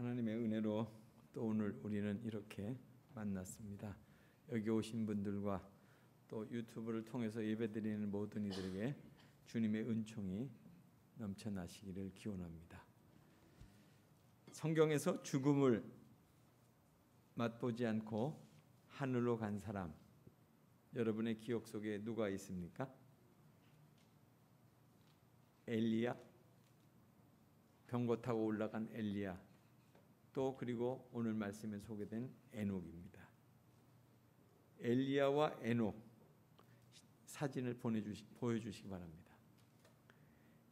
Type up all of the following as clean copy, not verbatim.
하나님의 은혜로 또 오늘 우리는 이렇게 만났습니다. 여기 오신 분들과 또 유튜브를 통해서 예배드리는 모든 이들에게 주님의 은총이 넘쳐나시기를 기원합니다. 성경에서 죽음을 맛보지 않고 하늘로 간 사람, 여러분의 기억 속에 누가 있습니까? 엘리야, 병거 타고 올라간 엘리야, 또 그리고 오늘 말씀에 소개된 에녹입니다. 엘리야와 에녹 사진을 보여주시기 바랍니다.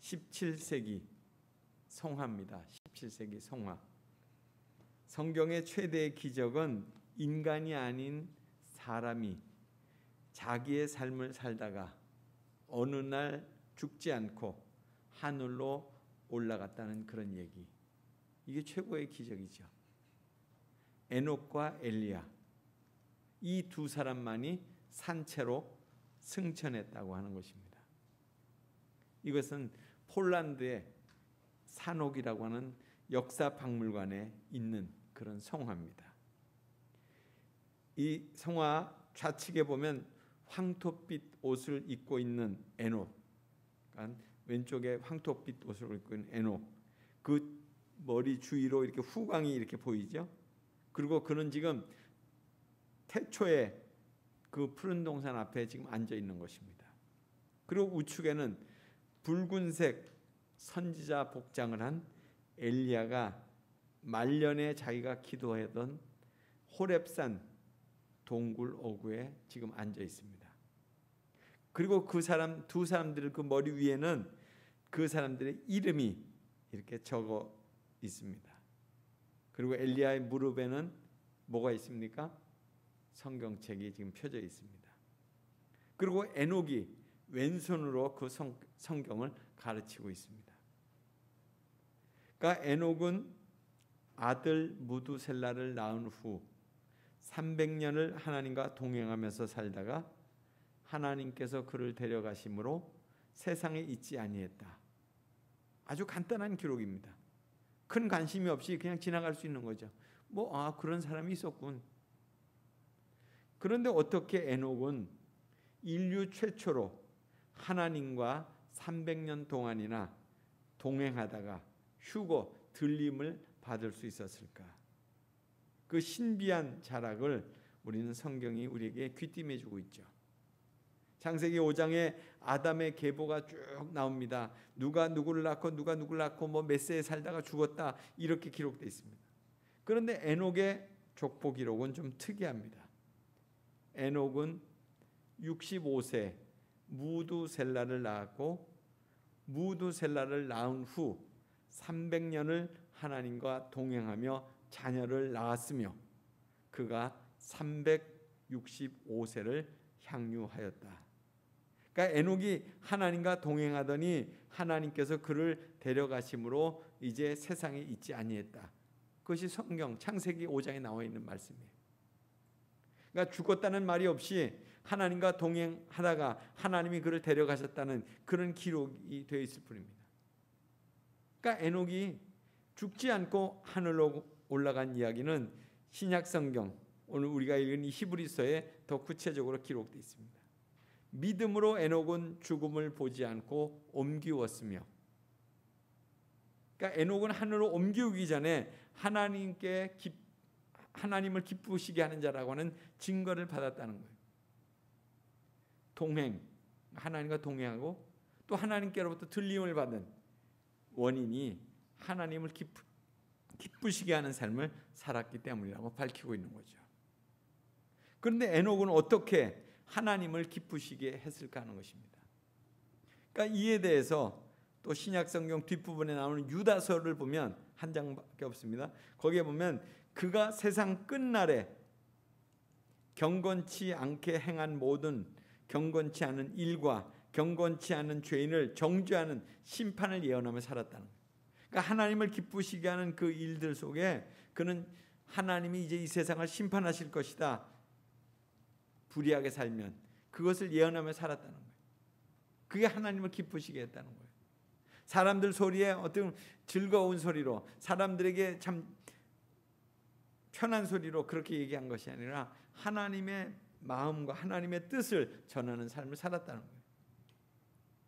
17세기 성화입니다. 17세기 성화. 성경의 최대의 기적은 인간이 아닌 사람이 자기의 삶을 살다가 어느 날 죽지 않고 하늘로 올라갔다는 그런 얘기. 이게 최고의 기적이죠. 에녹과 엘리야, 이 두 사람만이 산채로 승천했다고 하는 것입니다. 이것은 폴란드의 산옥이라고 하는 역사 박물관에 있는 그런 성화입니다. 이 성화 좌측에 보면 황토빛 옷을 입고 있는 에녹, 그러니까 왼쪽에 황토빛 옷을 입고 있는 에녹, 그 머리 주위로 이렇게 후광이 이렇게 보이죠. 그리고 그는 지금 태초에 그 푸른 동산 앞에 지금 앉아 있는 것입니다. 그리고 우측에는 붉은색 선지자 복장을 한 엘리야가 말년에 자기가 기도하던 호렙산 동굴 어구에 지금 앉아 있습니다. 그리고 그 사람 두 사람들의 그 머리 위에는 그 사람들의 이름이 이렇게 적어 있습니다. 그리고 엘리야의 무릎에는 뭐가 있습니까? 성경책이 지금 펴져 있습니다. 그리고 에녹이 왼손으로 그 성경을 가르치고 있습니다. 그러니까 에녹은 아들 무두셀라를 낳은 후 300년을 하나님과 동행하면서 살다가 하나님께서 그를 데려가심으로 세상에 있지 아니했다. 아주 간단한 기록입니다. 큰 관심이 없이 그냥 지나갈 수 있는 거죠. 그런 사람이 있었군. 그런데 어떻게 에녹은 인류 최초로 하나님과 300년 동안이나 동행하다가 휴거, 들림을 받을 수 있었을까? 그 신비한 자락을 우리는 성경이 우리에게 귀띔해 주고 있죠. 창세기 5장에 아담의 계보가 쭉 나옵니다. 누가 누구를 낳고 누가 누구를 낳고 몇 세에 살다가 죽었다, 이렇게 기록되어 있습니다. 그런데 에녹의 족보 기록은 좀 특이합니다. 에녹은 65세 무두셀라를 낳았고 무두셀라를 낳은 후 300년을 하나님과 동행하며 자녀를 낳았으며 그가 365세를 향유하였다. 그러니까 에녹이 하나님과 동행하더니 하나님께서 그를 데려가심으로 이제 세상에 있지 아니했다. 그것이 성경 창세기 5장에 나와 있는 말씀이에요. 그러니까 죽었다는 말이 없이 하나님과 동행하다가 하나님이 그를 데려가셨다는 그런 기록이 되어 있을 뿐입니다. 그러니까 에녹이 죽지 않고 하늘로 올라간 이야기는 신약 성경, 오늘 우리가 읽은 이 히브리서에 더 구체적으로 기록되어 있습니다. 믿음으로 에녹은 죽음을 보지 않고 옮기웠으며, 그러니까 에녹은 하늘로 옮기우기 전에 하나님을 기쁘시게 하는 자라고 하는 증거를 받았다는 거예요. 동행, 하나님과 동행하고 또 하나님께로부터 들림을 받은 원인이 하나님을 기쁘시게 하는 삶을 살았기 때문이라고 밝히고 있는 거죠. 그런데 에녹은 어떻게 하나님을 기쁘시게 했을까 하는 것입니다. 그러니까 이에 대해서 또 신약성경 뒷부분에 나오는 유다서를 보면 한 장밖에 없습니다. 거기에 보면 그가 세상 끝날에 경건치 않게 행한 모든 경건치 않은 일과 경건치 않은 죄인을 정죄하는 심판을 예언하며 살았다는 거예요. 그러니까 하나님을 기쁘시게 하는 그 일들 속에 그는 하나님이 이제 이 세상을 심판하실 것이다, 불의하게 살면, 그것을 예언하며 살았다는 거예요. 그게 하나님을 기쁘시게 했다는 거예요. 사람들 소리에 어떤 즐거운 소리로 사람들에게 참 편한 소리로 그렇게 얘기한 것이 아니라 하나님의 마음과 하나님의 뜻을 전하는 삶을 살았다는 거예요.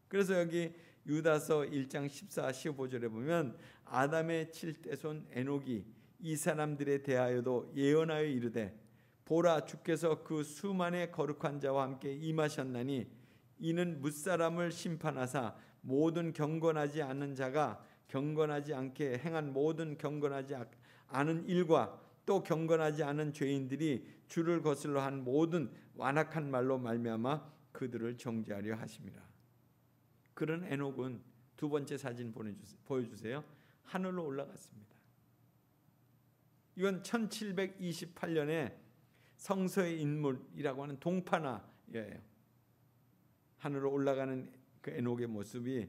그래서 여기 유다서 1장 14, 15절에 보면 아담의 7대손 에녹이 이 사람들에 대하여도 예언하여 이르되 보라 주께서 그 수만의 거룩한 자와 함께 임하셨나니 이는 뭇사람을 심판하사 모든 경건하지 않은 자가 경건하지 않게 행한 모든 경건하지 않은 일과 또 경건하지 않은 죄인들이 주를 거슬러 한 모든 완악한 말로 말미암아 그들을 정죄하려 하심이라. 그런 에녹은 두 번째 사진 보여주세요. 하늘로 올라갔습니다. 이건 1728년에 성서의 인물이라고 하는 동파나예요. 하늘로 올라가는 그 에녹의 모습이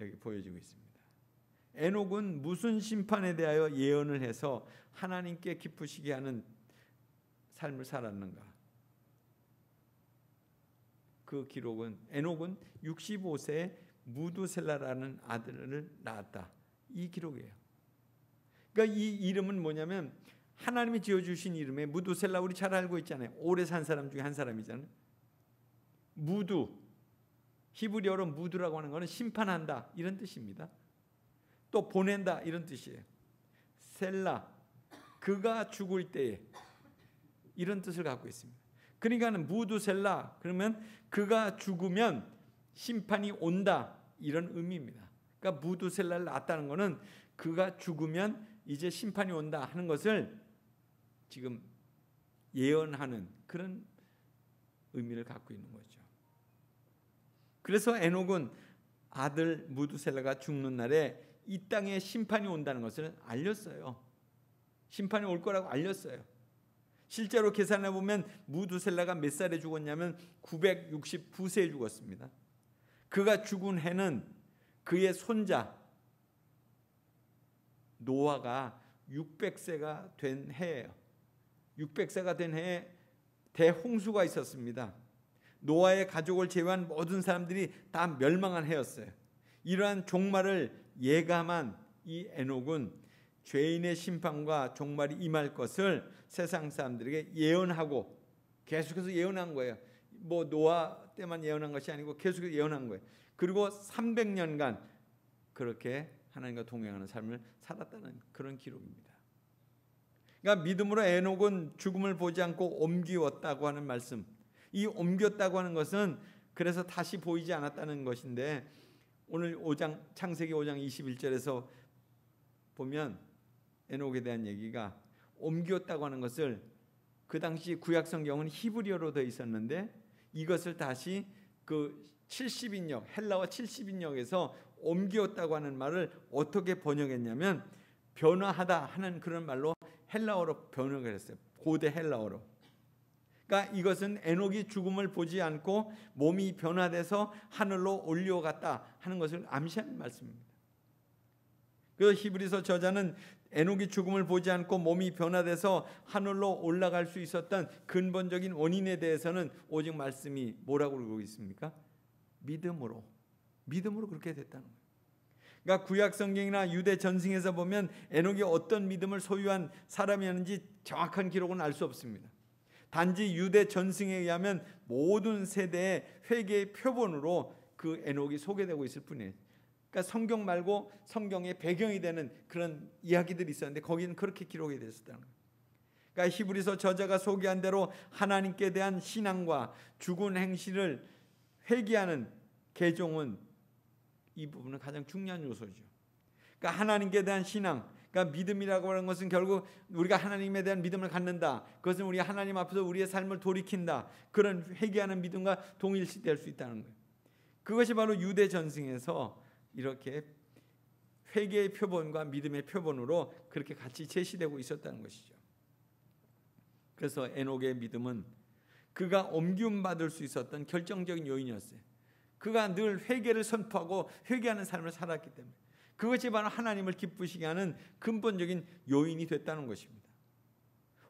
여기 보여지고 있습니다. 에녹은 무슨 심판에 대하여 예언을 해서 하나님께 기쁘시게 하는 삶을 살았는가? 그 기록은 에녹은 65세에 무두셀라라는 아들을 낳았다. 이 기록이에요. 그러니까 이 이름은 뭐냐면 하나님이 지어주신 이름에 무두셀라, 우리 잘 알고 있잖아요. 오래 산 사람 중에 한 사람이잖아요. 무두, 히브리어로 무두라고 하는 것은 심판한다 이런 뜻입니다. 또 보낸다 이런 뜻이에요. 셀라, 그가 죽을 때에 이런 뜻을 갖고 있습니다. 그러니까는 무두셀라 그러면 그가 죽으면 심판이 온다 이런 의미입니다. 그러니까 무두셀라를 낳았다는 것은 그가 죽으면 이제 심판이 온다 하는 것을 지금 예언하는 그런 의미를 갖고 있는 거죠. 그래서 에녹은 아들 무두셀라가 죽는 날에 이 땅에 심판이 온다는 것을 알렸어요. 심판이 올 거라고 알렸어요. 실제로 계산해 보면 무두셀라가 몇 살에 죽었냐면 969세에 죽었습니다. 그가 죽은 해는 그의 손자 노아가 600세가 된 해예요. 600세가 된 해에 대홍수가 있었습니다. 노아의 가족을 제외한 모든 사람들이 다 멸망한 해였어요. 이러한 종말을 예감한 이 에녹은 죄인의 심판과 종말이 임할 것을 세상 사람들에게 예언하고 계속해서 예언한 거예요. 뭐 노아 때만 예언한 것이 아니고 계속해서 예언한 거예요. 그리고 300년간 그렇게 하나님과 동행하는 삶을 살았다는 그런 기록입니다. 그러니까 믿음으로 에녹은 죽음을 보지 않고 옮기었다고 하는 말씀. 이 옮겼다고 하는 것은 그래서 다시 보이지 않았다는 것인데 오늘 5장 창세기 5장 21절에서 보면 에녹에 대한 얘기가 옮겼다고 하는 것을 그 당시 구약 성경은 히브리어로 되어 있었는데 이것을 다시 그 70인역 헬라어 70인역에서 옮겼다고 하는 말을 어떻게 번역했냐면 변화하다 하는 그런 말로 헬라어로 번역을 했어요. 고대 헬라어로. 그러니까 이것은 에녹이 죽음을 보지 않고 몸이 변화돼서 하늘로 올려갔다 하는 것을 암시하는 말씀입니다. 그래서 히브리서 저자는 에녹이 죽음을 보지 않고 몸이 변화돼서 하늘로 올라갈 수 있었던 근본적인 원인에 대해서는 오직 말씀이 뭐라고 그러고 있습니까? 믿음으로 그렇게 됐다는 거예요. 그러니까 구약 성경이나 유대 전승에서 보면 에녹이 어떤 믿음을 소유한 사람이었는지 정확한 기록은 알 수 없습니다. 단지 유대 전승에 의하면 모든 세대의 회개의 표본으로 그 에녹이 소개되고 있을 뿐이에요. 그러니까 성경 말고 성경의 배경이 되는 그런 이야기들이 있었는데 거기는 그렇게 기록이 됐었다는 거예요. 그러니까 히브리서 저자가 소개한 대로 하나님께 대한 신앙과 죽은 행실을 회개하는 개종은 이 부분은 가장 중요한 요소죠. 그러니까 하나님께 대한 신앙, 그러니까 믿음이라고 하는 것은 결국 우리가 하나님에 대한 믿음을 갖는다. 그것은 우리가 하나님 앞에서 우리의 삶을 돌이킨다. 그런 회개하는 믿음과 동일시될 수 있다는 거예요. 그것이 바로 유대 전승에서 이렇게 회개의 표본과 믿음의 표본으로 그렇게 같이 제시되고 있었다는 것이죠. 그래서 에녹의 믿음은 그가 옮김 받을 수 있었던 결정적인 요인이었어요. 그가 늘 회개를 선포하고 회개하는 삶을 살았기 때문에 그것이 바로 하나님을 기쁘시게 하는 근본적인 요인이 됐다는 것입니다.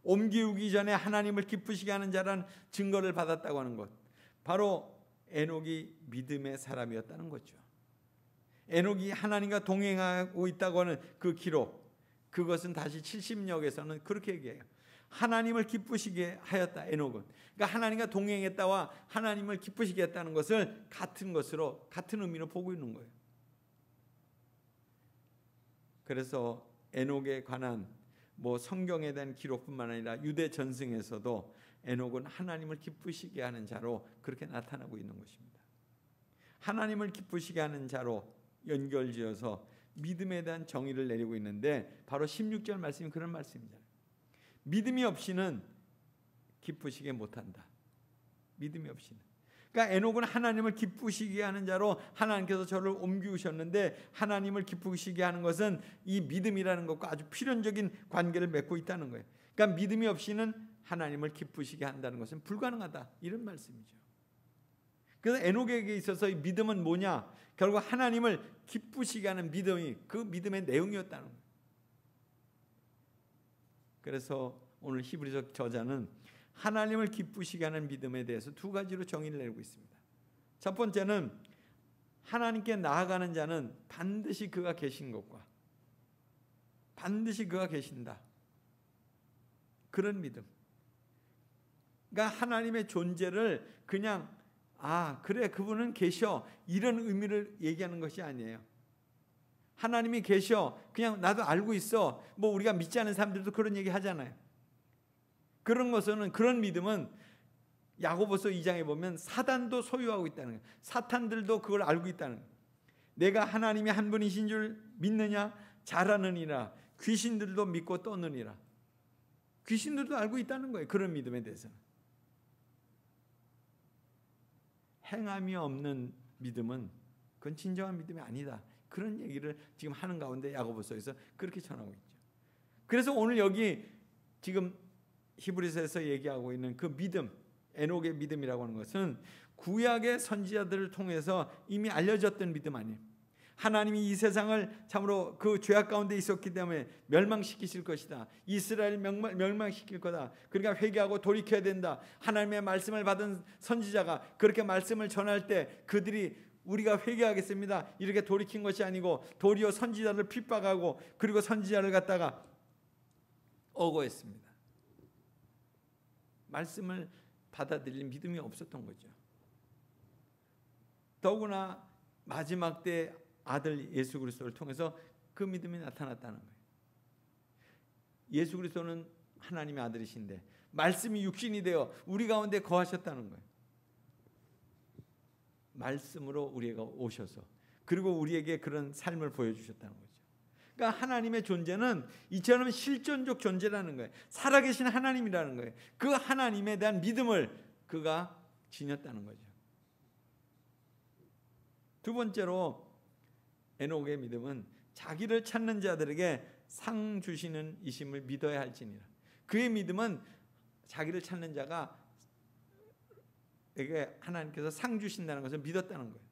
옮기우기 전에 하나님을 기쁘시게 하는 자라는 증거를 받았다고 하는 것, 바로 에녹이 믿음의 사람이었다는 거죠. 에녹이 하나님과 동행하고 있다고 하는 그 기록, 그것은 다시 70역에서는 그렇게 얘기해요. 하나님을 기쁘시게 하였다. 에녹은. 그러니까 하나님과 동행했다와 하나님을 기쁘시게 했다는 것을 같은 것으로, 같은 의미로 보고 있는 거예요. 그래서 에녹에 관한 성경에 대한 기록뿐만 아니라 유대 전승에서도 에녹은 하나님을 기쁘시게 하는 자로 그렇게 나타나고 있는 것입니다. 하나님을 기쁘시게 하는 자로 연결지어서 믿음에 대한 정의를 내리고 있는데 바로 16절 말씀이 그런 말씀이잖아요. 믿음이 없이는 기쁘시게 못한다. 믿음이 없이는. 그러니까 에녹은 하나님을 기쁘시게 하는 자로 하나님께서 저를 옮기우셨는데, 하나님을 기쁘시게 하는 것은 이 믿음이라는 것과 아주 필연적인 관계를 맺고 있다는 거예요. 그러니까 믿음이 없이는 하나님을 기쁘시게 한다는 것은 불가능하다, 이런 말씀이죠. 그래서 에녹에게 있어서 이 믿음은 뭐냐? 결국 하나님을 기쁘시게 하는 믿음이 그 믿음의 내용이었다는 거예요. 그래서 오늘 히브리서 저자는 하나님을 기쁘시게 하는 믿음에 대해서 두 가지로 정의를 내리고 있습니다. 첫 번째는 하나님께 나아가는 자는 반드시 그가 계신 것과 반드시 그가 계신다, 그런 믿음. 그러니까 하나님의 존재를 그냥 그래 그분은 계셔, 이런 의미를 얘기하는 것이 아니에요. 하나님이 계셔, 그냥 나도 알고 있어. 우리가 믿지 않는 사람들도 그런 얘기 하잖아요. 그런 것은, 그런 믿음은 야고보서 2장에 보면 사단도 소유하고 있다는 거예요. 사탄들도 그걸 알고 있다는 거예요. 내가 하나님이 한 분이신 줄 믿느냐? 잘하느니라. 귀신들도 믿고 떠느니라. 귀신들도 알고 있다는 거예요. 그런 믿음에 대해서는. 행함이 없는 믿음은 그건 진정한 믿음이 아니다, 그런 얘기를 지금 하는 가운데 야고보서에서 그렇게 전하고 있죠. 그래서 오늘 여기 지금 히브리서에서 얘기하고 있는 그 믿음, 에녹의 믿음이라고 하는 것은 구약의 선지자들을 통해서 이미 알려졌던 믿음 아니에요. 하나님이 이 세상을 참으로 그 죄악 가운데 있었기 때문에 멸망시키실 것이다. 이스라엘 멸망시킬 거다. 그러니까 회개하고 돌이켜야 된다. 하나님의 말씀을 받은 선지자가 그렇게 말씀을 전할 때 그들이 우리가 회개하겠습니다, 이렇게 돌이킨 것이 아니고 도리어 선지자를 핍박하고 그리고 선지자를 갖다가 억어했습니다. 말씀을 받아들일 믿음이 없었던 거죠. 더구나 마지막 때 아들 예수 그리스도를 통해서 그 믿음이 나타났다는 거예요. 예수 그리스도는 하나님의 아들이신데 말씀이 육신이 되어 우리 가운데 거하셨다는 거예요. 말씀으로 우리가 오셔서 그리고 우리에게 그런 삶을 보여주셨다는 거죠. 그러니까 하나님의 존재는 이처럼 실존적 존재라는 거예요. 살아계신 하나님이라는 거예요. 그 하나님에 대한 믿음을 그가 지녔다는 거죠. 두 번째로 에녹의 믿음은 자기를 찾는 자들에게 상 주시는 이심을 믿어야 할지니라. 그의 믿음은 자기를 찾는 자가 에게 하나님께서 상 주신다는 것을 믿었다는 거예요.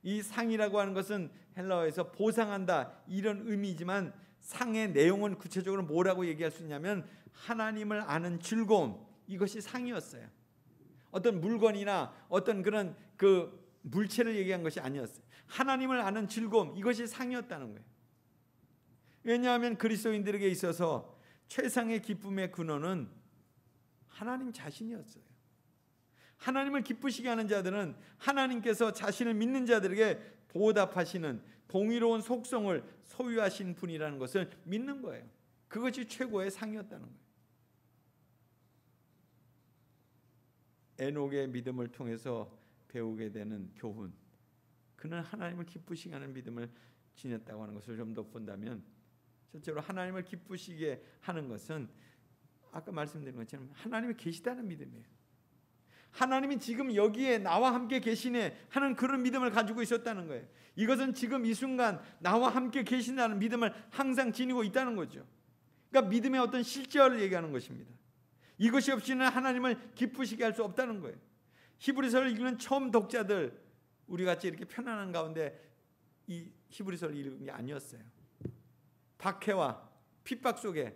이 상이라고 하는 것은 헬라어에서 보상한다, 이런 의미지만 상의 내용은 구체적으로 뭐라고 얘기할 수 있냐면 하나님을 아는 즐거움, 이것이 상이었어요. 어떤 물건이나 어떤 그런 그 물체를 얘기한 것이 아니었어요. 하나님을 아는 즐거움, 이것이 상이었다는 거예요. 왜냐하면 그리스도인들에게 있어서 최상의 기쁨의 근원은 하나님 자신이었어요. 하나님을 기쁘시게 하는 자들은 하나님께서 자신을 믿는 자들에게 보답하시는 공의로운 속성을 소유하신 분이라는 것을 믿는 거예요. 그것이 최고의 상이었다는 거예요. 에녹의 믿음을 통해서 배우게 되는 교훈, 그는 하나님을 기쁘시게 하는 믿음을 지녔다고 하는 것을 좀 더 본다면, 실제로 하나님을 기쁘시게 하는 것은 아까 말씀드린 것처럼 하나님이 계시다는 믿음이에요. 하나님이 지금 여기에 나와 함께 계시네 하는 그런 믿음을 가지고 있었다는 거예요. 이것은 지금 이 순간 나와 함께 계신다는 믿음을 항상 지니고 있다는 거죠. 그러니까 믿음의 어떤 실제화를 얘기하는 것입니다. 이것이 없이는 하나님을 기쁘시게 할 수 없다는 거예요. 히브리서를 읽는 처음 독자들, 우리같이 이렇게 편안한 가운데 이 히브리서를 읽은 게 아니었어요. 박해와 핍박 속에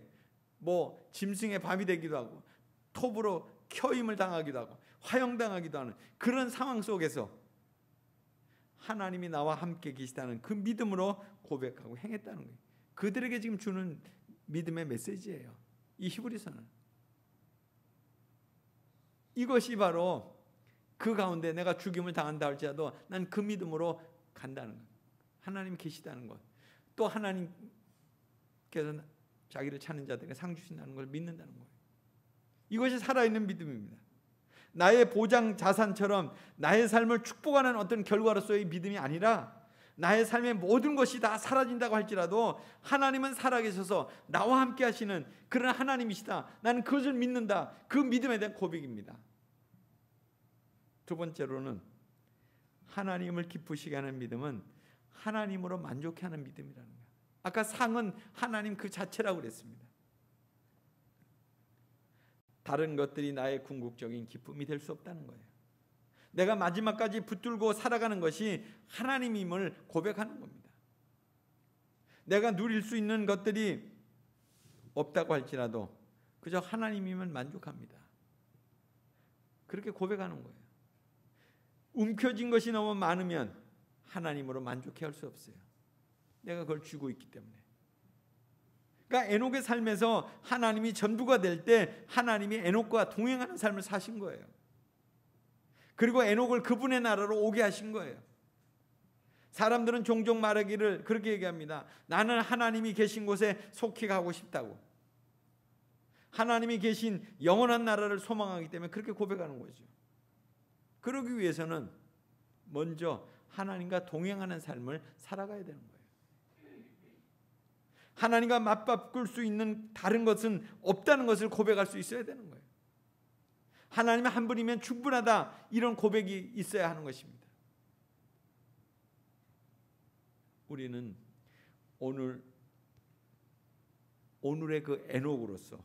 짐승의 밤이 되기도 하고 톱으로 켜임을 당하기도 하고 화형당하기도 하는 그런 상황 속에서 하나님이 나와 함께 계시다는 그 믿음으로 고백하고 행했다는 거예요. 그들에게 지금 주는 믿음의 메시지예요. 이 히브리서는. 이것이 바로 그 가운데 내가 죽임을 당한다 할지라도 난 그 믿음으로 간다는 것. 하나님 계시다는 것. 또 하나님께서 자기를 찾는 자들에게 상 주신다는 걸 믿는다는 거예요. 이것이 살아있는 믿음입니다. 나의 보장 자산처럼 나의 삶을 축복하는 어떤 결과로서의 믿음이 아니라 나의 삶의 모든 것이 다 사라진다고 할지라도 하나님은 살아계셔서 나와 함께 하시는 그런 하나님이시다. 나는 그것을 믿는다. 그 믿음에 대한 고백입니다. 두 번째로는 하나님을 기쁘시게 하는 믿음은 하나님으로 만족해하는 믿음이라는 거예요. 아까 상은 하나님 그 자체라고 그랬습니다. 다른 것들이 나의 궁극적인 기쁨이 될 수 없다는 거예요. 내가 마지막까지 붙들고 살아가는 것이 하나님임을 고백하는 겁니다. 내가 누릴 수 있는 것들이 없다고 할지라도 그저 하나님이면 만족합니다. 그렇게 고백하는 거예요. 움켜진 것이 너무 많으면 하나님으로 만족해 할 수 없어요. 내가 그걸 쥐고 있기 때문에. 그러니까 에녹의 삶에서 하나님이 전부가 될 때 하나님이 에녹과 동행하는 삶을 사신 거예요. 그리고 에녹을 그분의 나라로 오게 하신 거예요. 사람들은 종종 말하기를 그렇게 얘기합니다. 나는 하나님이 계신 곳에 속히 가고 싶다고. 하나님이 계신 영원한 나라를 소망하기 때문에 그렇게 고백하는 거죠. 그러기 위해서는 먼저 하나님과 동행하는 삶을 살아가야 되는 거예요. 하나님과 맞바꿀 수 있는 다른 것은 없다는 것을 고백할 수 있어야 되는 거예요. 하나님 한 분이면 충분하다, 이런 고백이 있어야 하는 것입니다. 우리는 오늘의 그 에녹으로서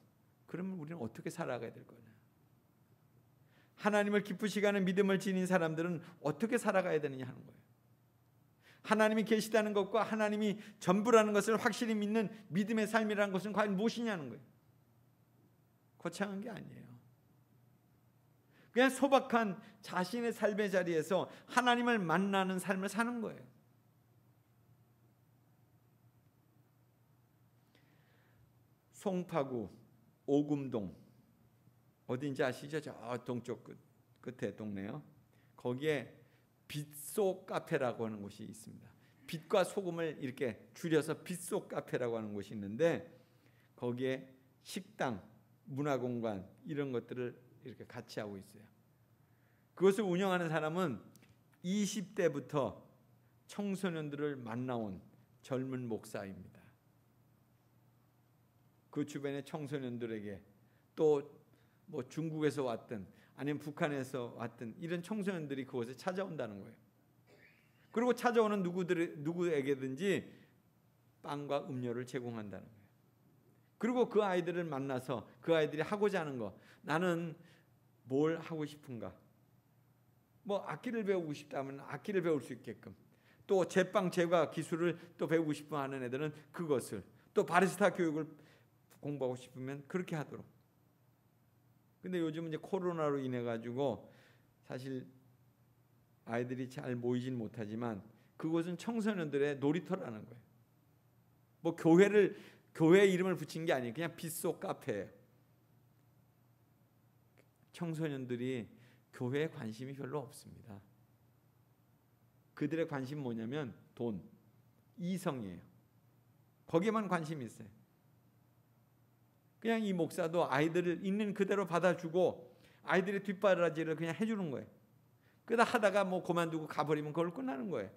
그러면 우리는 어떻게 살아가야 될 거냐? 하나님을 기쁘시게 하는 믿음을 지닌 사람들은 어떻게 살아가야 되느냐 하는 거예요. 하나님이 계시다는 것과 하나님이 전부라는 것을 확실히 믿는 믿음의 삶이라는 것은 과연 무엇이냐는 거예요. 거창한 게 아니에요. 그냥 소박한 자신의 삶의 자리에서 하나님을 만나는 삶을 사는 거예요. 송파구 오금동 어딘지 아시죠? 저 동쪽 끝에 동네요. 거기에 빛소 카페라고 하는 곳이 있습니다. 빛과 소금을 이렇게 줄여서 빛소 카페라고 하는 곳이 있는데 거기에 식당, 문화공간 이런 것들을 이렇게 같이 하고 있어요. 그것을 운영하는 사람은 20대부터 청소년들을 만나온 젊은 목사입니다. 그 주변의 청소년들에게 또 뭐 중국에서 왔든 아니면 북한에서 왔든 이런 청소년들이 그곳에 찾아온다는 거예요. 그리고 찾아오는 누구에게든지 빵과 음료를 제공한다는 거예요. 그리고 그 아이들을 만나서 그 아이들이 하고자 하는 거, 나는 뭘 하고 싶은가? 뭐 악기를 배우고 싶다면 악기를 배울 수 있게끔, 또 제빵 제과 기술을 또 배우고 싶어 하는 애들은 그것을, 또 바리스타 교육을 공부하고 싶으면 그렇게 하도록. 근데 요즘 이제 코로나로 인해 가지고 사실 아이들이 잘 모이진 못하지만 그곳은 청소년들의 놀이터라는 거예요. 뭐 교회 이름을 붙인 게 아니에요. 그냥 빛소 카페예요. 청소년들이 교회에 관심이 별로 없습니다. 그들의 관심은 뭐냐면 돈, 이성이에요. 거기에만 관심이 있어요. 그냥 이 목사도 아이들을 있는 그대로 받아주고 아이들의 뒷바라지를 그냥 해주는 거예요. 그러다 하다가 뭐 그만두고 가버리면 그걸 끝나는 거예요.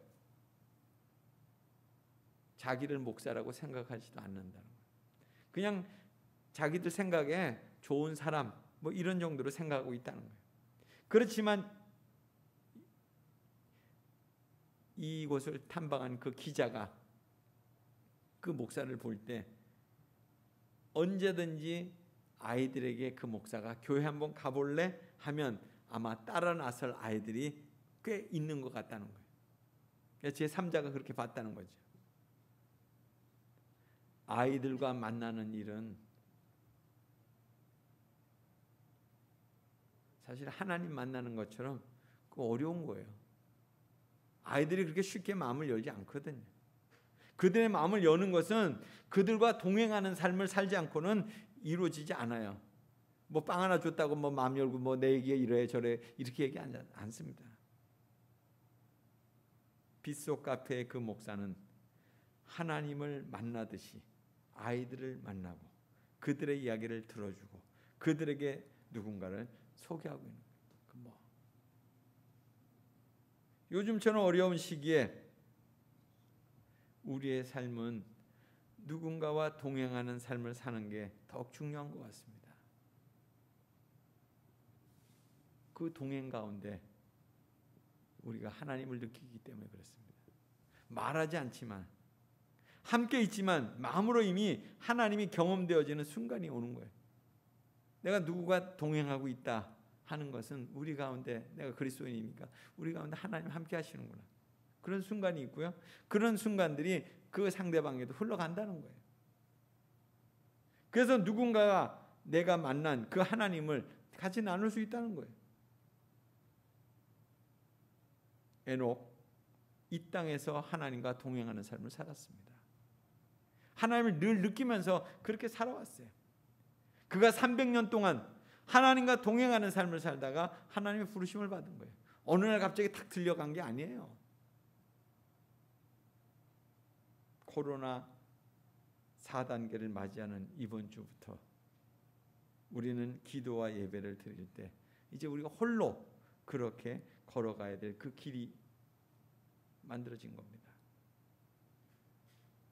자기를 목사라고 생각하지도 않는다는 거예요. 그냥 자기들 생각에 좋은 사람 뭐 이런 정도로 생각하고 있다는 거예요. 그렇지만 이곳을 탐방한 그 기자가 그 목사를 볼 때 언제든지 아이들에게 그 목사가 교회 한번 가볼래? 하면 아마 따라 나설 아이들이 꽤 있는 것 같다는 거예요. 제3자가 그렇게 봤다는 거죠. 아이들과 만나는 일은 사실 하나님 만나는 것처럼 어려운 거예요. 아이들이 그렇게 쉽게 마음을 열지 않거든요. 그들의 마음을 여는 것은 그들과 동행하는 삶을 살지 않고는 이루어지지 않아요. 뭐 빵 하나 줬다고 뭐 마음 열고 뭐 내 얘기에 이래 저래 이렇게 얘기하지 않습니다. 빗속 카페의 그 목사는 하나님을 만나듯이 아이들을 만나고 그들의 이야기를 들어주고 그들에게 누군가를 소개하고 있는 거예요. 요즘처럼 어려운 시기에 우리의 삶은 누군가와 동행하는 삶을 사는 게 더욱 중요한 것 같습니다. 그 동행 가운데 우리가 하나님을 느끼기 때문에 그렇습니다. 말하지 않지만 함께 있지만 마음으로 이미 하나님이 경험되어지는 순간이 오는 거예요. 내가 누구가 동행하고 있다 하는 것은 우리 가운데 내가 그리스도인이니까 우리 가운데 하나님 함께 하시는구나. 그런 순간이 있고요. 그런 순간들이 그 상대방에도 흘러간다는 거예요. 그래서 누군가가 내가 만난 그 하나님을 같이 나눌 수 있다는 거예요. 에녹 이 땅에서 하나님과 동행하는 삶을 살았습니다. 하나님을 늘 느끼면서 그렇게 살아왔어요. 그가 300년 동안 하나님과 동행하는 삶을 살다가 하나님의 부르심을 받은 거예요. 어느 날 갑자기 탁 들려간 게 아니에요. 코로나 4단계를 맞이하는 이번 주부터 우리는 기도와 예배를 드릴 때 이제 우리가 홀로 그렇게 걸어가야 될 그 길이 만들어진 겁니다.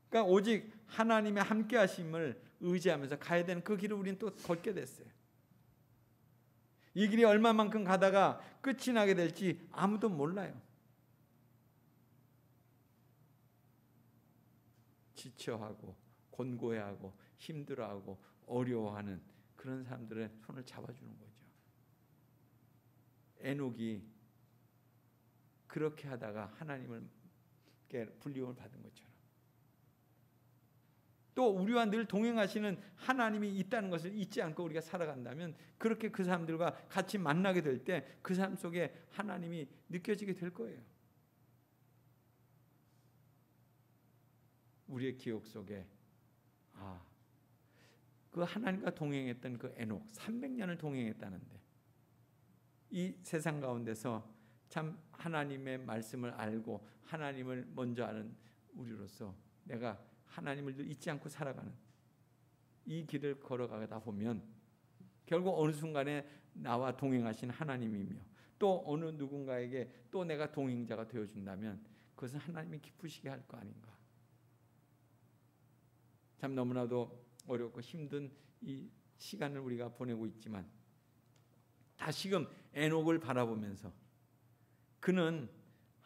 그러니까 오직 하나님의 함께 하심을 의지하면서 가야 되는 그 길을 우리는 또 걷게 됐어요. 이 길이 얼마만큼 가다가 끝이 나게 될지 아무도 몰라요. 지쳐하고 곤고해하고 힘들어하고 어려워하는 그런 사람들의 손을 잡아주는 거죠. 에녹이 그렇게 하다가 하나님께 불리움을 받은 것처럼 또 우리와 늘 동행하시는 하나님이 있다는 것을 잊지 않고 우리가 살아간다면 그렇게 그 사람들과 같이 만나게 될 때 그 사람 속에 하나님이 느껴지게 될 거예요. 우리의 기억 속에 그 하나님과 동행했던 그 에녹 300년을 동행했다는데 이 세상 가운데서 참 하나님의 말씀을 알고 하나님을 먼저 아는 우리로서 내가 하나님을 늘 잊지 않고 살아가는 이 길을 걸어가다 보면 결국 어느 순간에 나와 동행하신 하나님이며 또 어느 누군가에게 또 내가 동행자가 되어준다면 그것은 하나님이 기쁘시게 할 거 아닌가. 참 너무나도 어렵고 힘든 이 시간을 우리가 보내고 있지만 다시금 에녹을 바라보면서 그는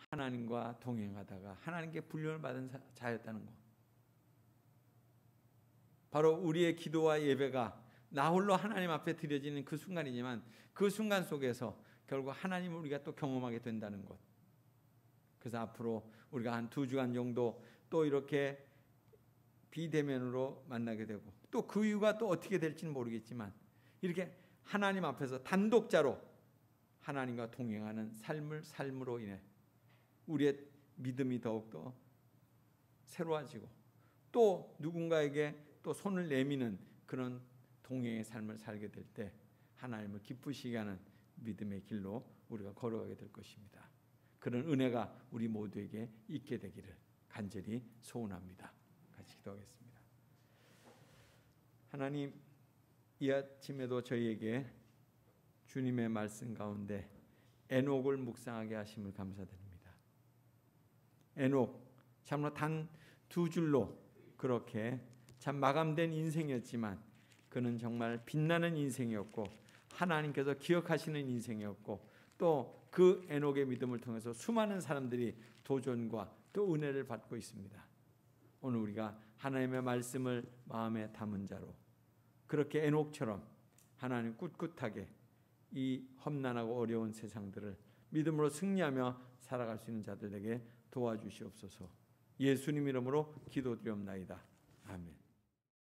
하나님과 동행하다가 하나님께 불륜을 받은 자였다는 것. 바로 우리의 기도와 예배가 나 홀로 하나님 앞에 드려지는 그 순간이지만 그 순간 속에서 결국 하나님을 우리가 또 경험하게 된다는 것. 그래서 앞으로 우리가 한 2주간 정도 또 이렇게 비대면으로 만나게 되고 또 그 이유가 또 어떻게 될지는 모르겠지만 이렇게 하나님 앞에서 단독자로 하나님과 동행하는 삶으로 인해 우리의 믿음이 더욱더 새로워지고 또 누군가에게 또 손을 내미는 그런 동행의 삶을 살게 될 때 하나님을 기쁘시게 하는 믿음의 길로 우리가 걸어가게 될 것입니다. 그런 은혜가 우리 모두에게 있게 되기를 간절히 소원합니다. 같이 기도하겠습니다. 하나님, 이 아침에도 저희에게 주님의 말씀 가운데 에녹을 묵상하게 하심을 감사드립니다. 에녹 참으로 단 2줄로 그렇게 참 마감된 인생이었지만 그는 정말 빛나는 인생이었고 하나님께서 기억하시는 인생이었고 또 그 에녹의 믿음을 통해서 수많은 사람들이 도전과 또 은혜를 받고 있습니다. 오늘 우리가 하나님의 말씀을 마음에 담은 자로 그렇게 에녹처럼 하나님 꿋꿋하게 이 험난하고 어려운 세상들을 믿음으로 승리하며 살아갈 수 있는 자들에게 도와주시옵소서. 예수님 이름으로 기도드리옵나이다. 아멘.